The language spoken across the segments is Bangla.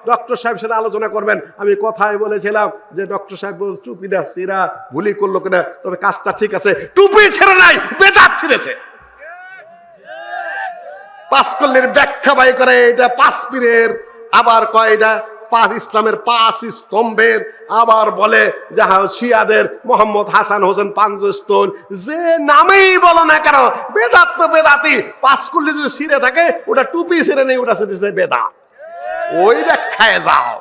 ডক্টর সাহেব সেটা আলোচনা করবেন। আমি কথায় বলেছিলাম যে ডক্টর সাহেব বলছে টুপিটা ছিঁড়া ভুলই করলো কিনা, তবে কাজটা ঠিক আছে, টুপি ছেড়ে নাই, বেদাত ছিঁড়েছে। পাঁচকল্যের ব্যাখ্যা বাই করে এটা পাঁচ পীরের, আবার কয় এটা পাঁচ ইসলামের পাঁচ স্তম্ভের, আবার বলে যে শিয়াদের মোহাম্মদ হাসান হোসেন পাঞ্জস্তন, যে নামেই বলো না কেন বেদাত তো বেদাতি। পাঁচকল্যে যদি ছিঁড়ে থাকে ওটা টুপি ছিঁড়ে নেই, ওটা ছিঁড়েছে বেদাত। ওই ব্যাখ্যায় যাও,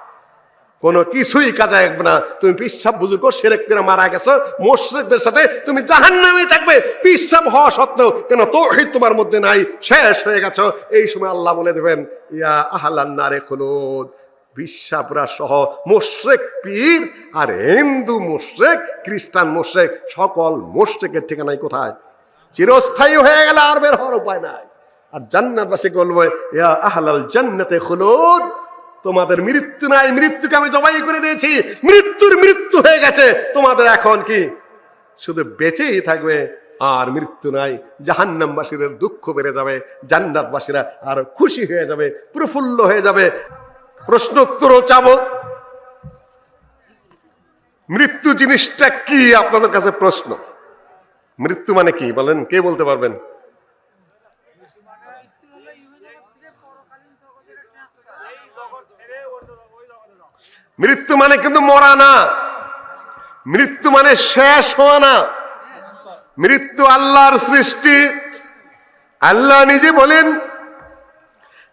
কোনো কিছুই কাজে আসবে না। তুমি পিসাব বুজুর্গ শিরক করে মারা গেছো, মুশরিকদের সাথে তুমি জাহান্নামেই থাকবে পিসাব হওয়া সত্ত্বেও। কেন তাওহীদ তোমার মধ্যে নাই, শেষ হয়ে গেছো। এই সময় আল্লাহ বলে দেবেন ইয়া আহলান নারে খুলুদ, পিসাবরা সহ মুশরিক পীর আর হিন্দু মুশরিক খ্রিস্টান মুশরিক সকল মুশরিকের ঠিকানাই কোথায়? চিরস্থায়ী হয়ে গেলে আর বের হওয়ার উপায় নাই। আর জান্নাতবাসী বলবে ইয়া আহলাল জান্নাতে খুলুদ, তোমাদের মৃত্যু নাই, মৃত্যুকে আমি জবাই করে দিয়েছি, মৃত্যুর মৃত্যু হয়ে গেছে, তোমাদের এখন কি শুধু বেঁচেই থাকবে আর মৃত্যু নাই। জাহান্নামবাসীদের দুঃখ বেড়ে যাবে, জান্নাতবাসীরা আর খুশি হয়ে যাবে, প্রফুল্ল হয়ে যাবে। প্রশ্ন উত্তরও চাবো, মৃত্যু জিনিসটা কি আপনাদের কাছে প্রশ্ন? মৃত্যু মানে কি বলেন, কে বলতে পারবেন? মৃত্যু মানে কিন্তু মরা না, মৃত্যু মানে শেষ হওয়া না। মৃত্যু আল্লাহর সৃষ্টি। আল্লাহ নিজে বলেন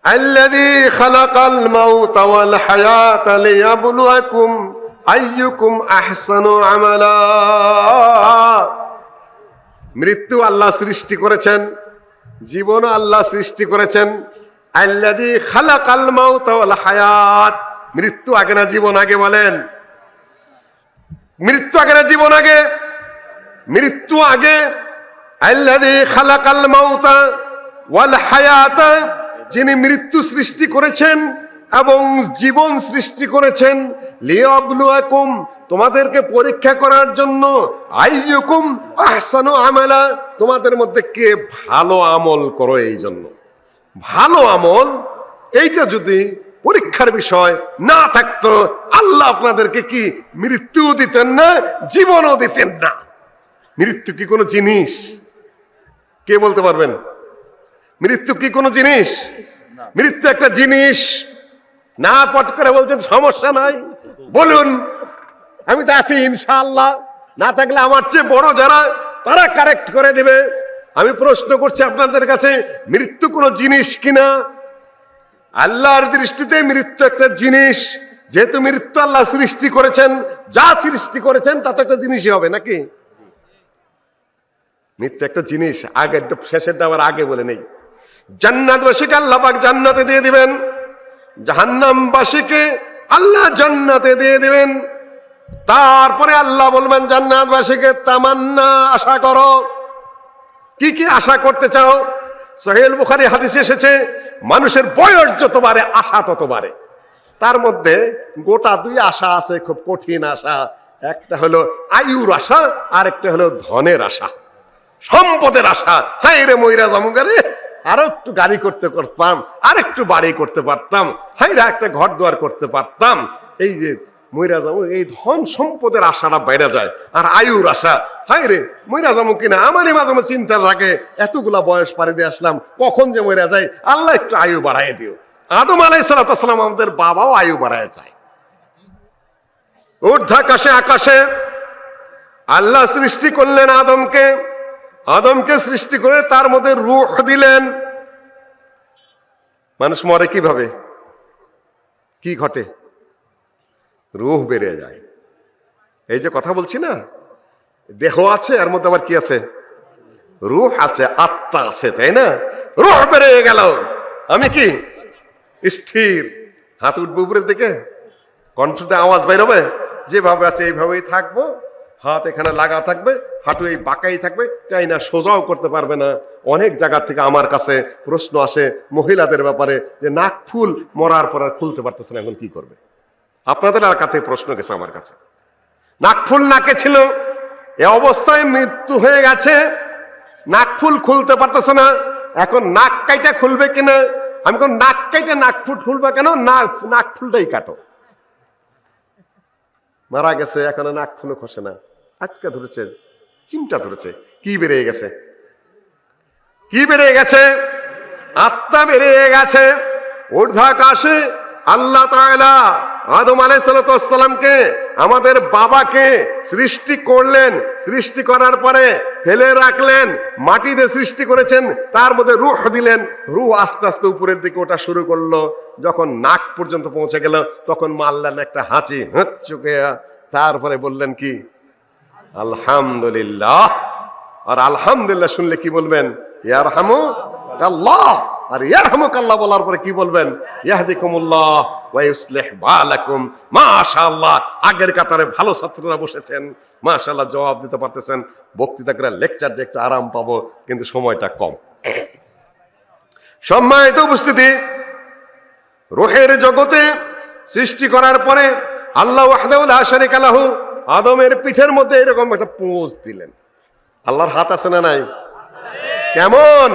আল্লাযী খালাকাল মাউতা ওয়াল হায়াতা লিয়াবলুয়াকুম আইয়ুকুম আহসানু আমালা। মৃত্যু আল্লাহ সৃষ্টি করেছেন, জীবন আল্লাহ সৃষ্টি করেছেন। আল্লাযী খালাকাল মাউতা ওয়াল হায়াত, মৃত্যু আগে না জীবন আগে? বলেন মৃত্যু আগে না জীবন আগে? মৃত্যু আগে। আল্লাযী খালাকাল মাউতা ওয়াল হায়াতা, যিনি মৃত্যু সৃষ্টি করেছেন এবং জীবন সৃষ্টি করেছেন, লিয়াবলুয়াকুম, তোমাদেরকে পরীক্ষা করার জন্য, আইয়ুকুম আহসানু আমালা, তোমাদের মধ্যে কে ভালো আমল করো। এই জন্য ভালো আমল এইটা যদি পরীক্ষার বিষয় না থাকতো, আল্লাহ আপনাদেরকে কি মৃত্যু দিতেন না, জীবনও দিতেন না। মৃত্যু কি কোনো জিনিস? কে বলতে পারবেন মৃত্যু কি কোনো জিনিস? মৃত্যু একটা জিনিস না। পট করে বলছেন সমস্যা নাই, বলুন আমি তো আছি ইনশাআল্লাহ। না থাকলে আমার চেয়ে বড় যারা, তারা কারেক্ট করে দেবে। আমি প্রশ্ন করছি আপনাদের কাছে, মৃত্যু কোনো জিনিস কিনা? আল্লাহর দৃষ্টিতে মৃত্যু একটা জিনিস। যেহেতু মৃত্যু আল্লাহ সৃষ্টি করেছেন, যা সৃষ্টি করেছেন তা তো একটা জিনিসই হবে নাকি? মৃত্যু একটা জিনিস। আগে শেষেরটা আবার আগে বলে নেই। জান্নাতবাসীকে আল্লাহ পাক জান্নাতে দিয়ে দিবেন, জাহান্নামবাসীকে আল্লাহ জান্নাতে দিয়ে দিবেন। তারপরে আল্লাহ বলবেন জান্নাতবাসীকে তামান্না, আশা করো। কি কি আশা করতে চাও? সহিহ বুখারী হাদিসে এসেছে মানুষের বয়স যত বাড়ে আশা তত বাড়ে। তার মধ্যে গোটা দুই আশা আছে, খুব কঠিন আশা। একটা হলো আয়ুর আশা, আর একটা হলো ধনের আশা, সম্পদের আশা। হ্যাঁ রে মইরা জামুগারে, আরো একটু গাড়ি করতে পারতাম, আর একটু বাড়ি করতে পারতাম, হ্যাঁ একটা ঘর দুয়ার করতে পারতাম। এই যে মইরা যাবো, এই ধন সম্পদের আশাটা বাইরে যায়। আর আয়ুর আশা, হাই রে মইরা যাবো কিনা, আমারই মাঝে মাঝে চিন্তা থাকে, এতগুলা বয়স পাড়ি দিয়ে আসলাম, কখন যে মইরা যায়, আল্লাহ একটু আয়ু বাড়াই দিও। আদম আলাইহিস সালাম আমাদের বাবাও আয়ু বাড়ায় চায়। ঊর্ধ্বাকাশে আকাশে আল্লাহ সৃষ্টি করলেন আদমকে, আদমকে সৃষ্টি করে তার মধ্যে রূহ দিলেন। মানুষ মরে কিভাবে? কি ঘটে? রূহ বেড়ে যায়। এই যে কথা বলছি না, দেহ আছে, এর মধ্যে আবার কি আছে? রূহ আছে, আত্মা আছে, তাই না? রূহ বেড়ে গেল, আমি কি স্থির, হাত উঠবে উপরের দিকে, কণ্ঠতে আওয়াজ বের হবে, যেভাবে আছে এইভাবেই থাকবো, হাত এখানে লাগা থাকবে, হাঁটু এই বাঁকাই থাকবে, তাই না সোজাও করতে পারবে না। অনেক জায়গা থেকে আমার কাছে প্রশ্ন আসে মহিলাদের ব্যাপারে, যে নাক ফুল মরার পর আর খুলতে পারতেছে না, এখন কি করবে? আপনাদের এলাকা থেকে প্রশ্ন গেছে আমার কাছে। নাকফুল নাকে ছিল, এ অবস্থায় মৃত্যু হয়ে গেছে, নাকফুল খুলতে পারতেছে না, এখন নাক কাইটা খুলবে কিনা, আমি কোন নাক কেটে নাক ফুট খুলবা কেন? নাক ফুলটাই কাটো। মারা গেছে, এখনো নাক ফুলো খসে না, আটকা ধরেছে, চিমটা ধরেছে। কি বেরিয়ে গেছে? কি বেরিয়ে গেছে? আত্মা বেরিয়ে গেছে। ঊর্ধ্বাকাশে আল্লাহ তাআলা আদম আলাইহিস সালামকে, আমাদের বাবাকে সৃষ্টি করলেন। সৃষ্টি করার পরে ফেলে রাখলেন, মাটিতে সৃষ্টি করেছেন, তার মধ্যে রূহ দিলেন। রূহ আস্তে আস্তে উপরের দিকে ওঠা শুরু করলো। যখন নাক পর্যন্ত পৌঁছে গেল, তখন মারলেন একটা হাঁচি, চুকে। তারপরে বললেন কি? আলহামদুলিল্লাহ। আর আলহামদুলিল্লাহ শুনলে কি বলবেন? ইয়ারহামু আল্লাহ। আর ইয়ারহামুকাল্লাহ বলার পরে কি বলবেন? ইয়াহদিকুমুল্লাহ ওয়া ইউসলিহ বালাকুম। মাশাআল্লাহ, আগের কাতারে ভালো ছাত্ররা বসেছেন, মাশাআল্লাহ জবাব দিতে পারতেছেন। বক্তৃতা করে লেকচার দিয়ে একটু আরাম পাবো, কিন্তু সময়টা কম। সম্মানিত উপস্থিতি, রূহের জগতে সৃষ্টি করার পরে আল্লাহ ওয়াহদাহু লা শারীকা লাহু আদমের পিঠের মধ্যে এরকম একটা পোঁজ দিলেন। আল্লাহর হাত আছে না নাই? কেমন?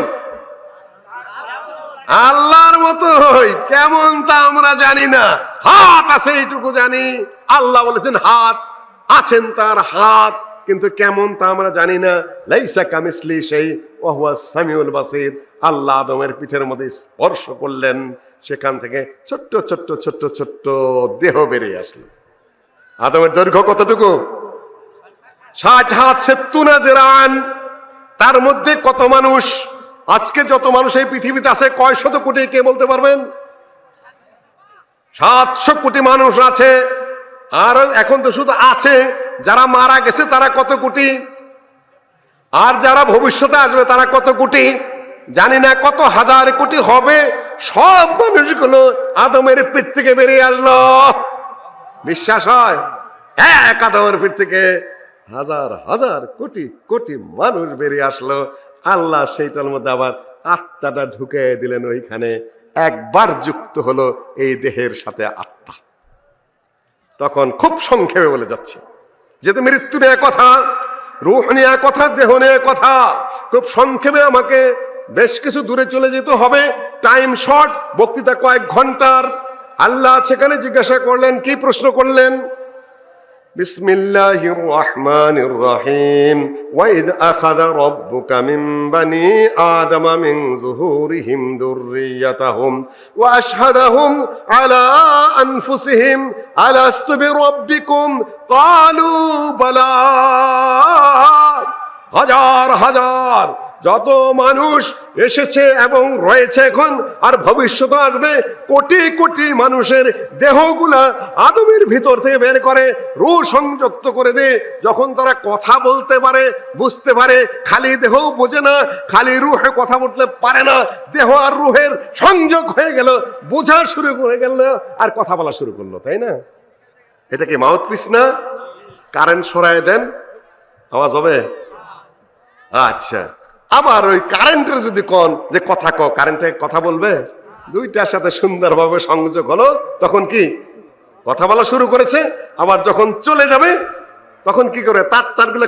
আল্লাহর মতোই। কেমন তা আমরা জানি না, হাত আছে এইটুকু জানি। আল্লাহ বলেছেন হাত আছেন, তার হাত, কিন্তু কেমন তা আমরা জানি না। লাইসা কামিসলি শাই ওয়া হুয়াস সামিউল বাসীর। আল্লাহ আদমের পিঠের মধ্যে স্পর্শ করলেন, সেখান থেকে ছোট্ট ছোট্ট ছোট্ট ছোট্ট দেহ বেরিয়ে আসলো। আদমের দৈর্ঘ্য কতটুকু? 60 হাত 70 জিরান। তার মধ্যে কত মানুষ? আজকে যত মানুষ এই পৃথিবীতে আছে, কয় শত কোটি, কে বলতে পারবেন? 700 কোটি মানুষ আছে। আর এখন তো শুধু আছে, যারা মারা গেছে তারা কত কোটি, আর যারা ভবিষ্যতে আসবে তারা কত কোটি জানি না, কত হাজার কোটি হবে। সব মানুষগুলো আদমের পিঠ থেকে বেরিয়ে আসলো। বিশ্বাস হয়? এক আদমের পিঠ থেকে হাজার হাজার কোটি কোটি মানুষ বেরিয়ে আসলো। আল্লাহ সেইটার মধ্যে আবার আত্মাটা ঢুকে দিলেন ওইখানে। একবার যুক্ত হলো এই দেহের সাথে আত্মা। তখন খুব সংক্ষেপে বলে যাচ্ছে, যেহেতু মৃত্যু নিয়ে কথা, রূহ নিয়ে কথা, দেহ নিয়ে কথা, খুব সংক্ষেপে আমাকে বেশ কিছু দূরে চলে যেতে হবে, টাইম শর্ট, বক্তৃতা কয়েক ঘন্টার। আল্লাহ সেখানে জিজ্ঞাসা করলেন, কি প্রশ্ন করলেন? বিসমিল্লাহির রহমানির রহিম। ওয়াইদ আখাযা রাব্বুকা মিন বানি আদামা মিন যুহুরিহিম যুররিয়াতাহুম ওয়া আশহাদাহুম আলা আনফুসিহিম আলাস্তু বিরাব্বিকুম ক্বালু বালা। হাজার হাজার যত মানুষ এসেছে এবং রয়েছে এখন আর ভবিষ্যতে আসবে, কোটি কোটি মানুষের দেহগুলা আদমের ভিতর থেকে বের করে রূহ সংযুক্ত করে দে। যখন তারা কথা বলতে পারে, বুঝতে পারে, খালি দেহ বোঝে না, খালি রূহে কথা বলতে পারে না, দেহ আর রূহের সংযোগ হয়ে গেল, বোঝা শুরু করে গেল আর কথা বলা শুরু করলো। তাই না? এটা কি মাউথপিস না? কারেন্ট সরায় দেন, আওয়াজ হবে। আচ্ছা, আবার ওই কারেন্টের যদি কোন যে কথা কো, কারেন্টে কথা বলবে, দুইটার সাথে সুন্দরভাবে সংযোগ হলো, তখন কি কথা বলা শুরু করেছে। আবার যখন চলে যাবে তখন কি করে তার গুলো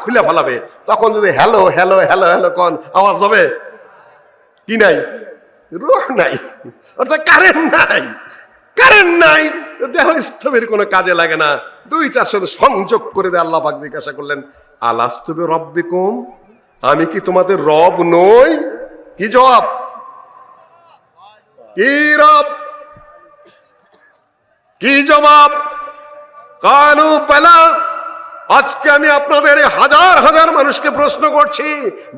খুলে ফেলাবে। তখন যদি হ্যালো হ্যালো হ্যালো হ্যালো কোন, আওয়াজ হবে কি? নাই, রূহ নাই, অর্থাৎ কারেন্ট নাই। কারেন্ট নাই, দেহ স্থবির কোনো কাজে লাগে না। দুইটার সাথে সংযোগ করে দিয়ে আল্লাহ পাক জিজ্ঞাসা করলেন, আলাস্তু বিরাব্বিকুম, আমি কি তোমাদের রব নই? কি জবাব? কি রব? কি জবাব? কালু বালা। আজকে আমি আপনাদের হাজার হাজার মানুষকে প্রশ্ন করছি,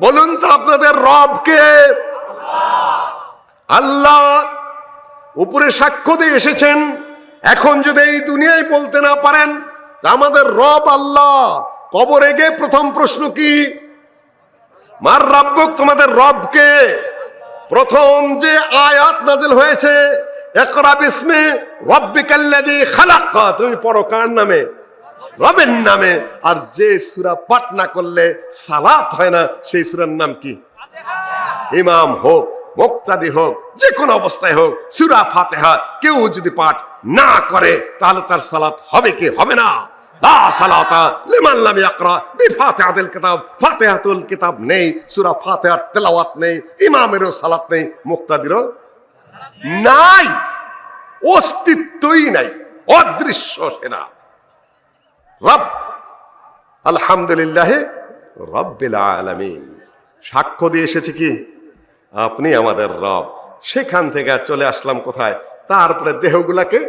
বলুন তো আপনাদের রব কে? আল্লাহ উপরে সাক্ষ্য দিয়ে এসেছেন। এখন যদি এই দুনিয়ায় বলতে না পারেন আমাদের রব আল্লাহ, কবরে গিয়ে প্রথম প্রশ্ন কি? মার রাব্বুক, তোমাদের রবকে। প্রথম যে আয়াত নাযিল হয়েছে, ইকরা বিসমি রাব্বিকাল্লাযী খালাক, তুমি পড়ো কার নামে? রবের নামে। আর যে সূরা পাঠ না করলে সালাত হয় না, সেই সূরার নাম কি? ইমাম হোক, মুক্তাদি হোক, যে কোনো অবস্থায় হোক, সূরা ফাতিহা কেউ যদি পাঠ না করে তাহলে তার সালাত হবে কি হবে না? লা সালাতা লিমান লাম ইয়াকরা বিফাতিহাতিল কিতাব। ফাতিহাতুল কিতাব নেই, সূরা ফাতিহার তেলাওয়াত নেই, ইমামেরও সালাত নেই, মুক্তাদিরও নাই, অস্তিত্বই নাই, অদৃশ্য সেনা। রব, আলহামদুলিল্লাহ রব্বিল আলামিন, সাক্ষ্য দিয়ে এসেছে কি আপনি আমাদের রব। সেখান থেকে চলে আসলাম কোথায়? তারপরে দেহগুলাকে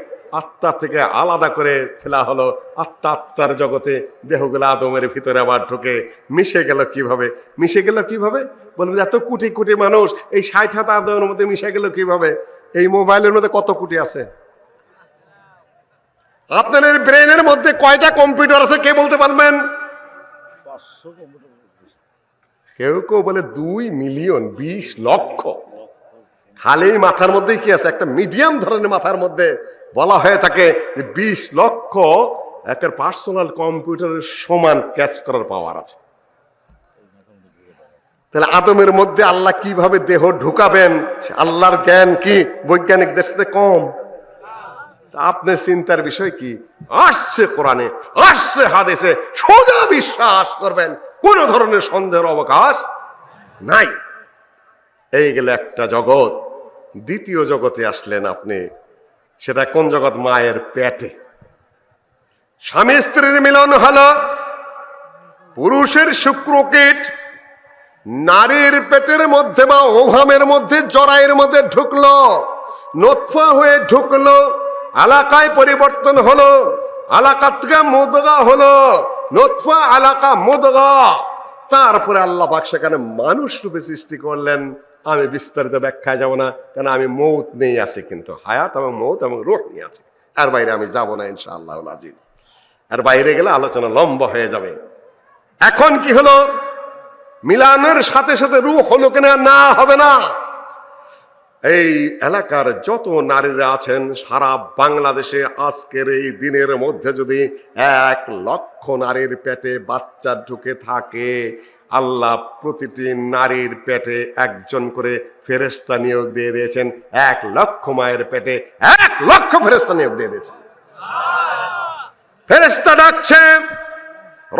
আত্মা থেকে আলাদা করে ফেলা হলো, আত্মা আত্মার জগতে, দেহগুলা আদমের ভিতরে আবার ঢুকে মিশে গেল কিভাবে? মিশে গেল কিভাবে বলবেন? এত কোটি কোটি মানুষ এই 60 হাত আদমের মধ্যে মিশে গেল কিভাবে? এই মোবাইলের মধ্যে কত কোটি আছে? আপনার ব্রেনের মধ্যে কয়টা কম্পিউটার আছে কে বলতে পারবেন? কেউ কেউ বলে 2 মিলিয়ন, 20 লক্ষ। খালি মাথার মধ্যে কি আছে? একটা মিডিয়াম ধরনের মাথার মধ্যে বলা হয়ে থাকে যে 20 লক্ষ একটা পার্সোনাল কম্পিউটারের সমান ক্যাচ করার পাওয়ার আছে। তাহলে আদমের মধ্যে আল্লাহ কিভাবে দেহ ঢুকাবেন? আল্লাহর জ্ঞান কি বৈজ্ঞানিকদের সাথে কম? আপনার চিন্তার বিষয় কি? আসছে কোরআনে, আসছে হাদিসে, সোজা বিশ্বাস করবেন, কোন ধরনের সন্দেহের অবকাশ নাই। এই গেলে একটা জগৎ। দ্বিতীয় জগতে আসলেন আপনি, সেটা কোন জগৎ? মায়ের পেটে। স্বামী স্ত্রীর মিলন হলো, পুরুষের শুক্রকীট নারীর পেটের মধ্যে বা ওভামের মধ্যে, জরায়ের মধ্যে ঢুকলো, নতফা হয়ে ঢুকলো, আলাকায় পরিবর্তন হলো, আলাকা থেকে মুদগা হলো, নতফা আলাকা মুদগা। তারপরে আল্লাহ পাক সেখানে মানুষ রূপে সৃষ্টি করলেন। আমি বিস্তারিত ব্যাখ্যায় যাব না, কারণ আমি মৌত নেই আছি, কিন্তু হায়াত এবং মৌত এবং রূহ নিয়ে আছে। আর বাইরে আমি যাব না ইনশাআল্লাহ আজিম। আর বাইরে গেলে আলোচনা লম্বা হয়ে যাবে। এখন কি হলো? মিলানের সাথে সাথে রূহ হলো কিনা? না, হবে না। এই এলাকার যত নারীরা আছেন সারা বাংলাদেশে আজকের এই দিনের মধ্যে যদি 1 লক্ষ নারীর পেটে বাচ্চা ঢুকে থাকে, আল্লাহ প্রতিটি নারীর পেটে একজন করে ফেরেশতা নিয়োগ দিয়ে দিয়েছেন। 1 লক্ষ মায়ের পেটে 1 লক্ষ ফেরেশতা নিয়োগ দিয়ে দিয়েছেন। ফেরেশতা ডাকছে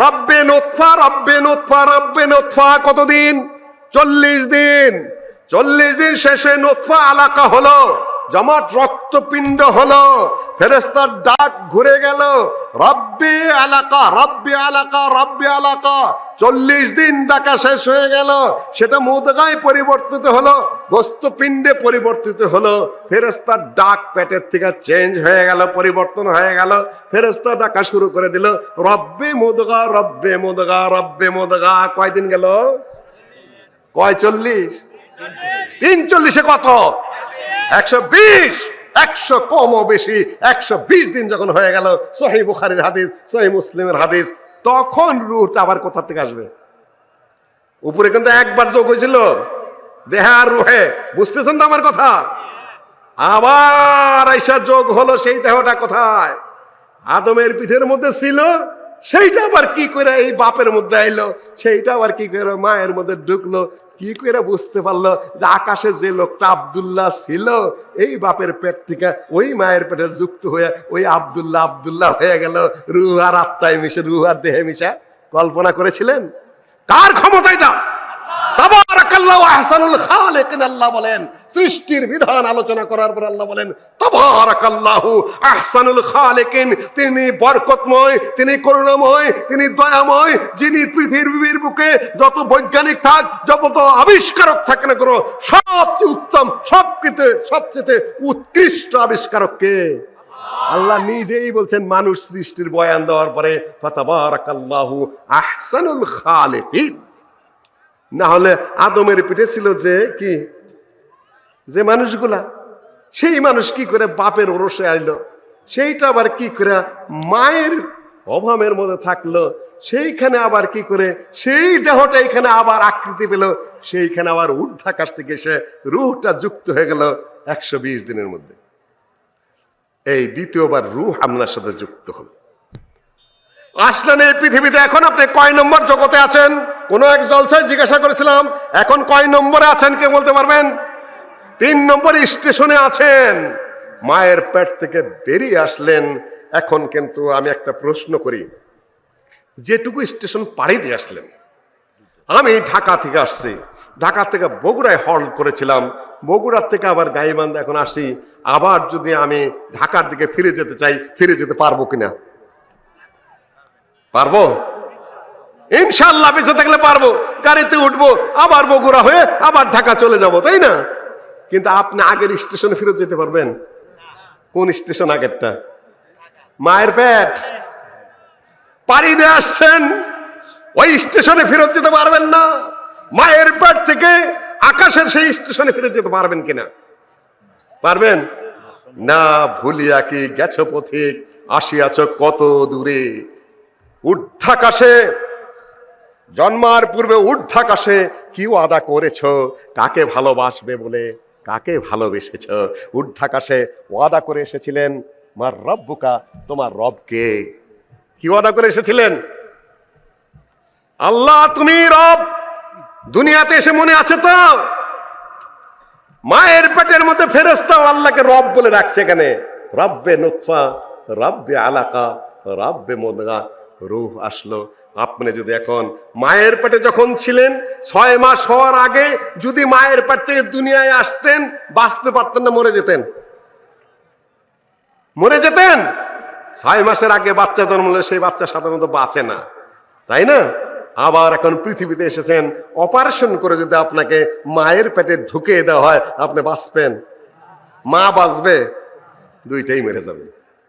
রব্বে নুতফা, রব্বে নুতফা, রব্বে নুতফা। কতদিন? 40 দিন। 40 দিন শেষে নুতফা আলাকা হলো, জমাট রক্তপিণ্ড হলো। ফেরেশতার ডাক ঘুরে গেল, রব্বি আলাকা, রব্বি আলাকা, রব্বি আলাকা। 40 দিন ডাকা শেষ হয়ে গেল, সেটা মুদগায় পরিবর্তিত হলো, গোস্তপিণ্ডে পরিবর্তিত হলো। ফেরেশতার ডাক পেটের থেকে চেঞ্জ হয়ে গেল, পরিবর্তন হয়ে গেল। ফেরেশতা ডাকা শুরু করে দিল, রব্বে মুদগা, রব্বে মুদগা, রব্বে মুদগা। কয়দিন গেল? কয়? 40। 340 কত? 120। 100 কম ও বেশি 120 দিন যখন হয়ে গেল, সহিহ বুখারীর হাদিস, সহিহ মুসলিমের হাদিস, তখন রূহটা আবার কোথা থেকে আসবে? উপরে কিন্তু একবার যোগ হয়েছিল দেহে আর রূহে, বুঝতেছেন তো আমার কথা? আবার আইসা যোগ হলো, সেই দেহটা কোথায়? আদমের পিঠের মধ্যে ছিল, সেইটা আবার কি করে এই বাপের মধ্যে আইলো, সেইটা আবার কি করে মায়ের মধ্যে ঢুকলো। কি করে বুঝতে পারলো যে আকাশে যে লোকটা আব্দুল্লাহ ছিল, এই বাপের পেট থেকে ওই মায়ের পেটে যুক্ত হয়ে ওই আব্দুল্লাহ আব্দুল্লাহ হয়ে গেল, রূহ আর আত্মায় মিশে, রূহ আর দেহে মিশে? কল্পনা করেছিলেন? কার ক্ষমতা এটা? তাবারাকাল্লাহু আহসানুল খালিকিন। আল্লাহ বলেন, সৃষ্টির বিধান আলোচনা করার পর আল্লাহ বলেন, তাবারাকাল্লাহু আহসানুল খালিকিন। তিনি বরকতময়, তিনি করুণাময়, তিনি দয়াময়, যিনি পৃথিবীর বুকে যত বৈজ্ঞানিক থাক, যত আবিষ্কারক থাকে না করো, সবচেয়ে উত্তম, সবচেয়ে উৎকৃষ্ট আবিষ্কারক কে? আল্লাহ নিজেই বলছেন মানুষ সৃষ্টির বয়ান দেওয়ার পরে, ফাতাবারাকাল্লাহু আহসানুল খালিকিন। না হলে আদমের পিঠে ছিল যে কি, যে মানুষগুলা, সেই মানুষ কি করে বাপের ওরসে আইলো? সেইটা আবার কি করে মায়ের অভাবের মধ্যে থাকলো? সেইখানে আবার কি করে সেই দেহটা এখানে আবার আকৃতি পেল? সেইখানে আবার ঊর্ধ্বাকাশ থেকে এসে রূহটা যুক্ত হয়ে গেল 120 দিনের মধ্যে। এই দ্বিতীয়বার রূহ আপনার সাথে যুক্ত হল। আসলেন এই পৃথিবীতে। এখন আপনি কয় নম্বর জগতে আছেন? কোন এক জলসায় জিজ্ঞাসা করেছিলাম, এখন কয় নম্বরে আছেন কে বলতে পারবেন? 3 নম্বর স্টেশনে আছেন। মায়ের পেট থেকে বেরিয়ে আসলেন। এখন কিন্তু আমি একটা প্রশ্ন করি, যেটুকু স্টেশন পাড়ি দিয়ে আসলেন, আমি ঢাকা থেকে আসছি, ঢাকা থেকে বগুড়ায় হল্ট করেছিলাম, বগুড়ার থেকে আবার গাইবান্ধা এখন আসি। আবার যদি আমি ঢাকার দিকে ফিরে যেতে চাই, ফিরে যেতে পারবো কিনা? পারবো ইনশাআল্লাহ, বেঁচে থাকলে পারবো। গাড়িতে উঠবো, আবার বগুড়া হয়ে আবার ঢাকা চলে যাব, তাই না? কিন্তু আপনি আগের স্টেশনে ফিরে যেতে পারবেন? কোন স্টেশন আগেরটা? মায়ের পেট পাড়ি দিয়ে আসছেন, ওই স্টেশনে ফেরত যেতে পারবেন না। মায়ের পেট থেকে আকাশের সেই স্টেশনে ফিরে যেতে পারবেন কিনা? পারবেন না। ভুলিয়া কি গেছ পথিক, আসিয়াছ কত দূরে। ঊর্ধ্বাকাশে, জন্মার পূর্বে ঊর্ধ্বাকাশে কি ওয়াদা করেছ, কাকে ভালোবাসবে বলে কাকে ভালোবেসেছ। ঊর্ধ্বাকাশে ওয়াদা করে এসেছিলেন মার রব্বুকা, তোমার রবকে। কি ওয়াদা করে এসেছিলেন? আল্লাহ তুমি রব। দুনিয়াতে এসে মনে আছে তো, মায়ের পেটের মধ্যে ফেরেশতা আল্লাহকে রব বলে রাখছে। এখানে রব্বে নুতফা, রব্বে আলাকা, রব্বে মুদগা, রূহ আসলো। আপনি যদি এখন মায়ের পেটে যখন ছিলেন, 6 মাস হওয়ার আগে যদি মায়ের পেট থেকে দুনিয়ায় আসতেন, বাঁচতে পারতেন না? মরে যেতেন? মরে যেতেন। 6 মাসের আগে বাচ্চা জন্মলে সেই বাচ্চা সাধারণত বাঁচে না, তাই না? আবার এখন পৃথিবীতে এসেছেন, অপারেশন করে যদি আপনাকে মায়ের পেটে ঢুকিয়ে দেওয়া হয়, আপনি বাঁচবেন? মা বাঁচবে? দুইটাই মেরে যাবে।